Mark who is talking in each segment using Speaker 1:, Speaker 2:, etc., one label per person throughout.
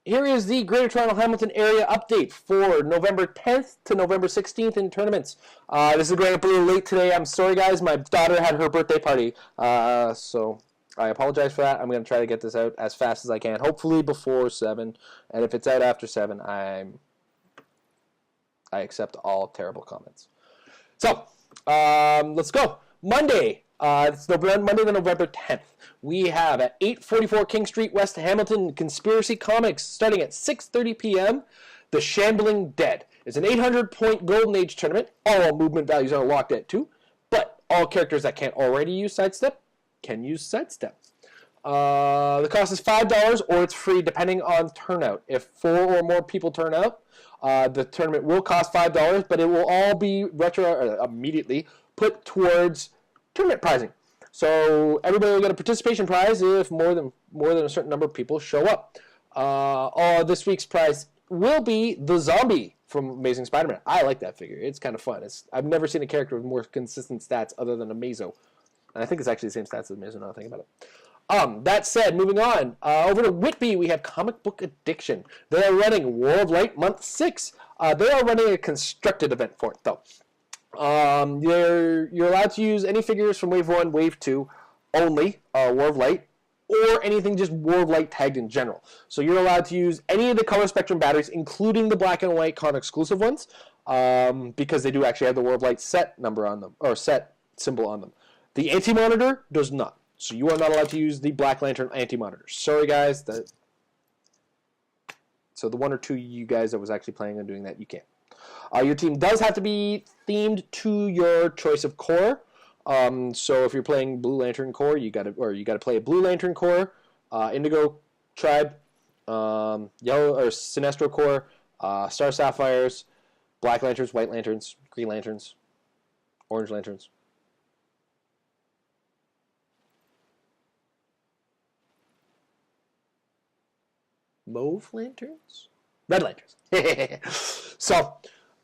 Speaker 1: here is the Greater Toronto Hamilton area update for November 10th to November 16th in tournaments. This is going up a little late today. I'm sorry, guys. My daughter had her birthday party, so I apologize for that. I'm going to try to get this out as fast as I can, hopefully before 7. And if it's out after 7, I accept all terrible comments. So, let's go. Monday. It's Monday, the November 10th. We have at 844 King Street, West Hamilton, Conspiracy Comics, starting at 6:30 p.m. The Shambling Dead. It's an 800-point Golden Age tournament. All movement values are locked at 2, but all characters that can't already use Sidestep can use Sidestep. The cost is $5, or it's free depending on turnout. If 4 or more people turn out, the tournament will cost $5, but it will all be immediately put towards tournament prizing. So everybody will get a participation prize if more than a certain number of people show up. This week's prize will be the zombie from Amazing Spider-Man. I like that figure. It's kind of fun. I've never seen a character with more consistent stats other than Amazo. And I think it's actually the same stats as Amazo now I think about it. That said, moving on. Over to Whitby, we have Comic Book Addiction. They are running War of Light Month 6. They are running a constructed event for it, though. You're allowed to use any figures from Wave 1, Wave 2, only, War of Light, or anything just War of Light tagged in general. So you're allowed to use any of the color spectrum batteries, including the black and white con exclusive ones, because they do actually have the War of Light set number on them, or set symbol on them. The Anti-Monitor does not. So you are not allowed to use the Black Lantern Anti-Monitor. Sorry, guys. So the 1 or 2 you guys that was actually planning on doing that, you can't. Your team does have to be themed to your choice of core. So if you're playing Blue Lantern core, you got to play a Blue Lantern core, Indigo Tribe, Yellow or Sinestro core, Star Sapphires, Black Lanterns, White Lanterns, Green Lanterns, Orange Lanterns. Mauve Lanterns? Red Lanterns. So,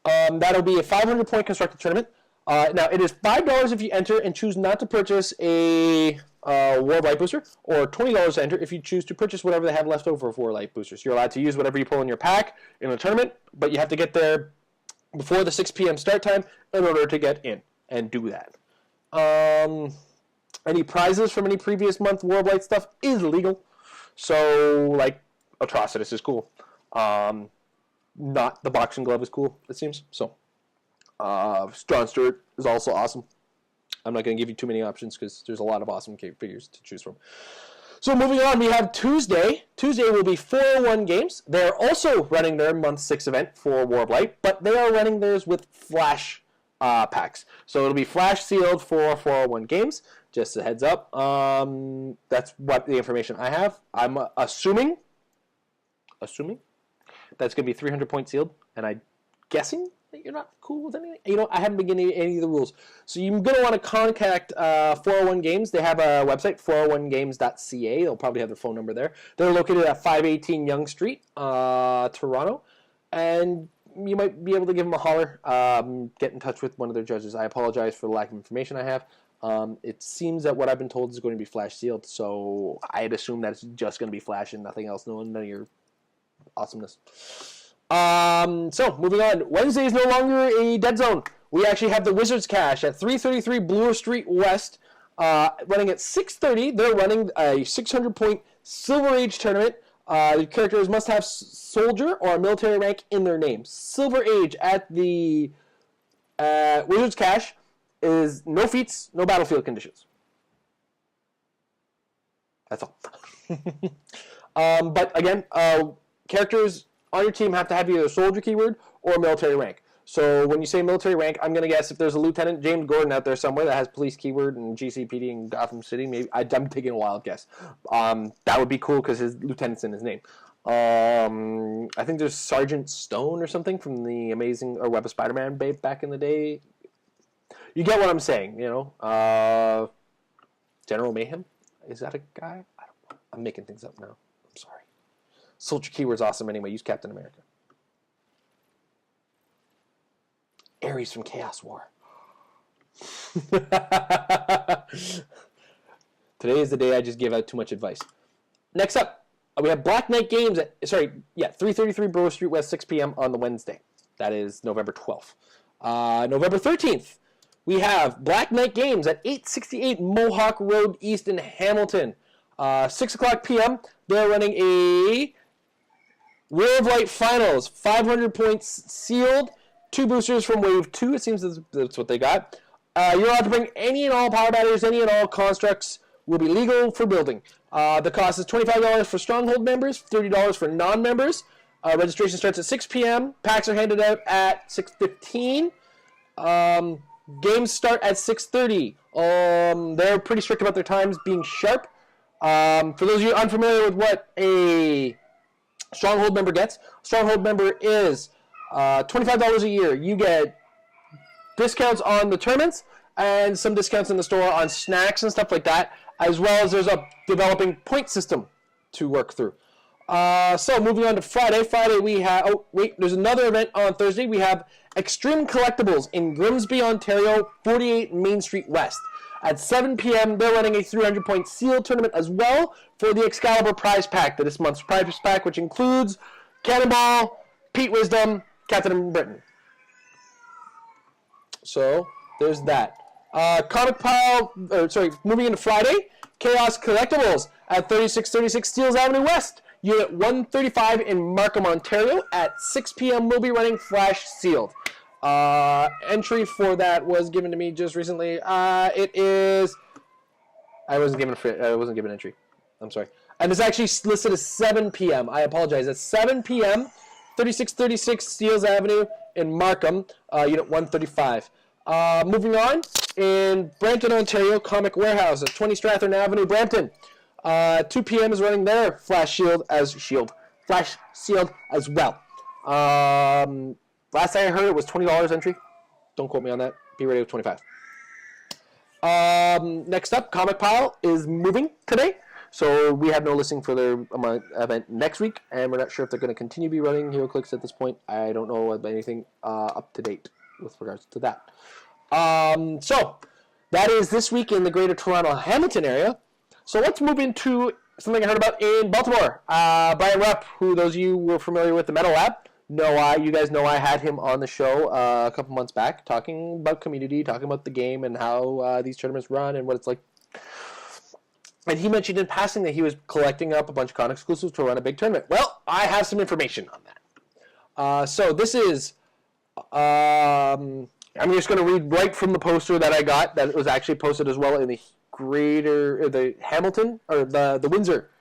Speaker 1: that'll be a 500-point constructed tournament. Now, it is $5 if you enter and choose not to purchase a War of Light booster, or $20 to enter if you choose to purchase whatever they have left over for light boosters. You're allowed to use whatever you pull in your pack in the tournament, but you have to get there before the 6 p.m. start time in order to get in and do that. Any prizes from any previous month War of Light stuff is illegal. So, like, Atrocitus is cool. Not the boxing glove is cool, it seems. So, John Stewart is also awesome. I'm not going to give you too many options because there's a lot of awesome figures to choose from. So moving on, we have Tuesday. Tuesday will be 401 games. They're also running their month 6 event for War of Light, but they are running theirs with Flash packs. So it'll be Flash sealed for 401 games. Just a heads up. That's what the information I have. I'm assuming that's going to be 300 point sealed, and I'm guessing that you're not cool with anything. You know, I haven't been getting any of the rules. So you're going to want to contact 401 Games. They have a website, 401games.ca. They'll probably have their phone number there. They're located at 518 Yonge Street, Toronto, and you might be able to give them a holler, get in touch with one of their judges. I apologize for the lack of information I have. It seems that what I've been told is going to be Flash sealed, so I'd assume that it's just going to be Flash and nothing else, none of your awesomeness. So, moving on. Wednesday is no longer a dead zone. We actually have the Wizards Cash at 333 Bloor Street West, running at 6:30. They're running a 600-point Silver Age tournament. The characters must have soldier or a military rank in their name. Silver Age at the Wizards Cash is no feats, no battlefield conditions. That's all. But again, characters on your team have to have either a soldier keyword or a military rank. So when you say military rank, I'm going to guess if there's a Lieutenant James Gordon out there somewhere that has police keyword and GCPD in Gotham City, maybe I'm taking a wild guess. That would be cool because his lieutenant's in his name. I think there's Sergeant Stone or something from the Amazing or Web of Spider-Man back in the day. You get what I'm saying, you know. General Mayhem, is that a guy? I don't know. I'm making things up now. I'm sorry. Soldier keyword's awesome anyway. Use Captain America. Ares from Chaos War. Today is the day I just give out too much advice. Next up, We have Black Knight games at 333 Brewer Street West, 6 p.m. on the Wednesday. That is November 12th. November 13th, we have Black Knight games at 868 Mohawk Road East in Hamilton. 6 o'clock p.m., they're running a Wheel of Light Finals, 500 points sealed, 2 boosters from Wave 2. It seems that's what they got. You're allowed to bring any and all power batteries, any and all constructs will be legal for building. The cost is $25 for Stronghold members, $30 for non-members. Registration starts at 6 p.m. Packs are handed out at 6:15. Games start at 6:30. They're pretty strict about their times being sharp. For those of you unfamiliar with what a Stronghold member gets, Stronghold member is $25 a year. You get discounts on the tournaments and some discounts in the store on snacks and stuff like that, as well as there's a developing point system to work through. So moving on to Friday. Friday we have, there's another event on Thursday. We have Extreme Collectibles in Grimsby, Ontario, 48 Main Street West. At 7 p.m., they're running a 300-point seal tournament as well for the Excalibur prize pack, this month's prize pack, which includes Cannonball, Pete Wisdom, Captain Britain. So there's that. Moving into Friday, Chaos Collectibles at 3636 Steeles Avenue West, Unit 135 in Markham, Ontario. At 6 p.m., we'll be running Flash Sealed. Entry for that was given to me just recently. It is... I wasn't given entry. I'm sorry. And it's actually listed as 7 p.m. I apologize. It's 7 p.m., 3636 Steeles Avenue in Markham, Unit 135. Moving on, in Brampton, Ontario, Comic Warehouse at 20 Strathern Avenue, Brampton. 2 p.m. is running their Flash Sealed as well. Last I heard it was $20 entry. Don't quote me on that. Be ready with $25. Next up, Comic Pile is moving today. So we have no listing for their event next week, and we're not sure if they're going to continue to be running HeroClix at this point. I don't know of anything up to date with regards to that. So that is this week in the Greater Toronto Hamilton area. So let's move into something I heard about in Baltimore. Brian Rupp, who those of you who were familiar with the Metal Lab, you guys know I had him on the show a couple months back talking about community, talking about the game and how these tournaments run and what it's like. And he mentioned in passing that he was collecting up a bunch of con exclusives to run a big tournament. Well, I have some information on that. So this is... I'm just going to read right from the poster that I got that was actually posted as well in the Hamilton, or the Windsor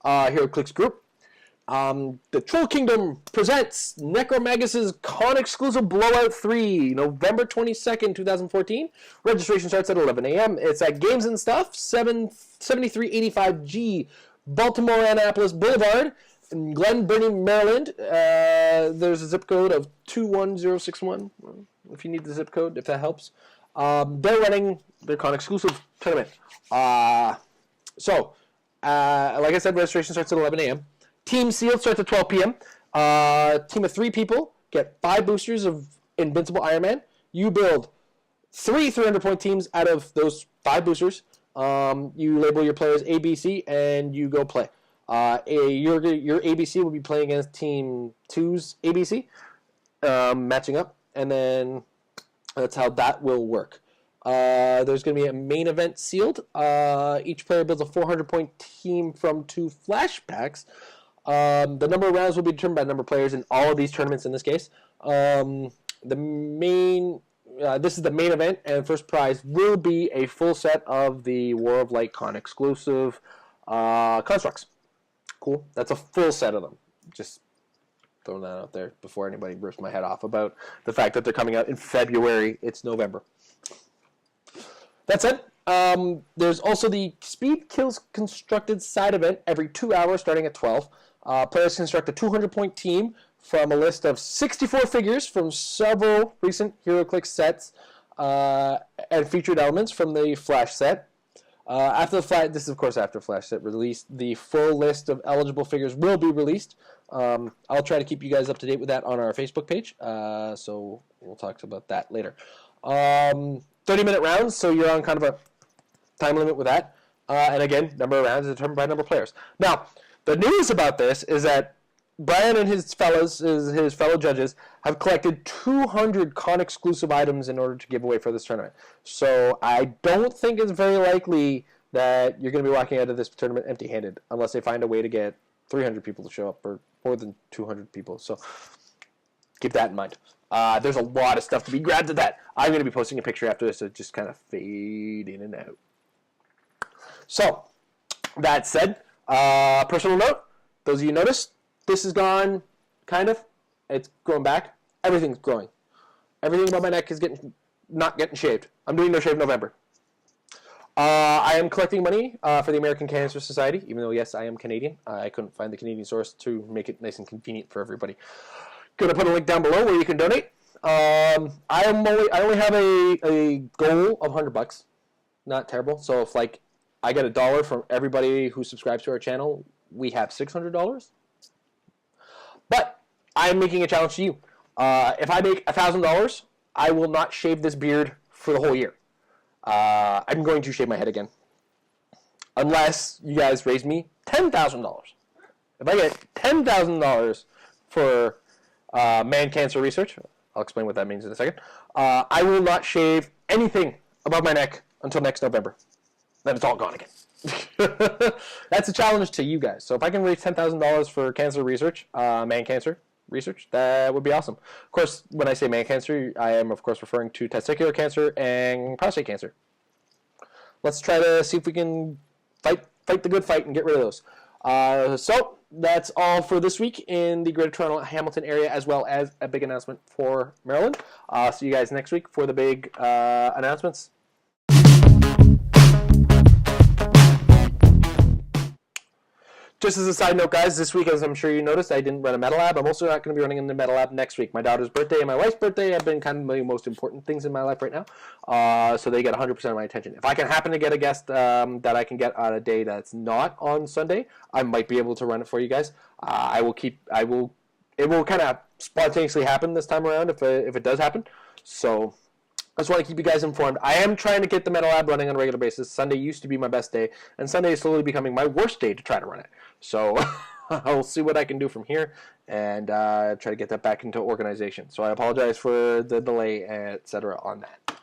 Speaker 1: HeroClix group. The Troll Kingdom presents Necromagus' Con-exclusive Blowout 3, November 22nd, 2014. Registration starts at 11 a.m. It's at Games and Stuff, 7385G, Baltimore Annapolis Boulevard, in Glen Burnie, Maryland. There's a zip code of 21061, if you need the zip code, if that helps. They're running their Con-exclusive tournament. Like I said, registration starts at 11 a.m. Team Sealed starts at 12 p.m. Team of 3 people get 5 boosters of Invincible Iron Man. You build 3 300-point teams out of those 5 boosters. You label your players A, B, C, and you go play. Your ABC will be playing against Team 2's ABC, matching up, and then that's how that will work. There's going to be a main event sealed. Each player builds a 400-point team from 2 flash packs. The number of rounds will be determined by the number of players in all of these tournaments in this case. This is the main event, and first prize will be a full set of the War of Light Con exclusive constructs. Cool. That's a full set of them. Just throwing that out there before anybody rips my head off about the fact that they're coming out in February. It's November. That's it. There's also the Speed Kills Constructed side event every 2 hours starting at 12. Players construct a 200-point team from a list of 64 figures from several recent HeroClix sets and featured elements from the Flash set. This is of course after Flash set release. The full list of eligible figures will be released. I'll try to keep you guys up to date with that on our Facebook page. So we'll talk about that later. 30-minute rounds, so you're on kind of a time limit with that. And again, number of rounds is determined by number of players. Now, The news about this is that Brian and his fellow judges have collected 200 con exclusive items in order to give away for this tournament. So I don't think it's very likely that you're going to be walking out of this tournament empty-handed unless they find a way to get 300 people to show up or more than 200 people. So keep that in mind. There's a lot of stuff to be grabbed at that. I'm going to be posting a picture after this to just kind of fade in and out. So that said, personal note, those of you noticed, this is gone, kind of. It's growing back. Everything's growing. Everything about my neck is not getting shaved. I'm doing No Shave November. I am collecting money for the American Cancer Society, even though, yes, I am Canadian. I couldn't find the Canadian source to make it nice and convenient for everybody. Going to put a link down below where you can donate. I only have a goal of $100. Not terrible. So if I get $1 from everybody who subscribes to our channel, we have $600. But I'm making a challenge to you. If I make $1,000, I will not shave this beard for the whole year. I'm going to shave my head again. Unless you guys raise me $10,000. If I get $10,000 for man cancer research, I'll explain what that means in a second, I will not shave anything above my neck until next November. Then it's all gone again. That's a challenge to you guys. So if I can raise $10,000 for cancer research, man cancer research, that would be awesome. Of course, when I say man cancer, I am, of course, referring to testicular cancer and prostate cancer. Let's try to see if we can fight the good fight and get rid of those. So that's all for this week in the Greater Toronto Hamilton area, as well as a big announcement for Maryland. See you guys next week for the big announcements. Just as a side note, guys, this week, as I'm sure you noticed, I didn't run a Metal Lab. I'm also not going to be running in the Metal Lab next week. My daughter's birthday and my wife's birthday have been kind of the most important things in my life right now. So they get 100% of my attention. If I can happen to get a guest that I can get on a day that's not on Sunday, I might be able to run it for you guys. It will kind of spontaneously happen this time around if it does happen. So I just want to keep you guys informed. I am trying to get the Metal Lab running on a regular basis. Sunday used to be my best day, and Sunday is slowly becoming my worst day to try to run it. So I'll see what I can do from here and try to get that back into organization. So I apologize for the delay, etc. on that.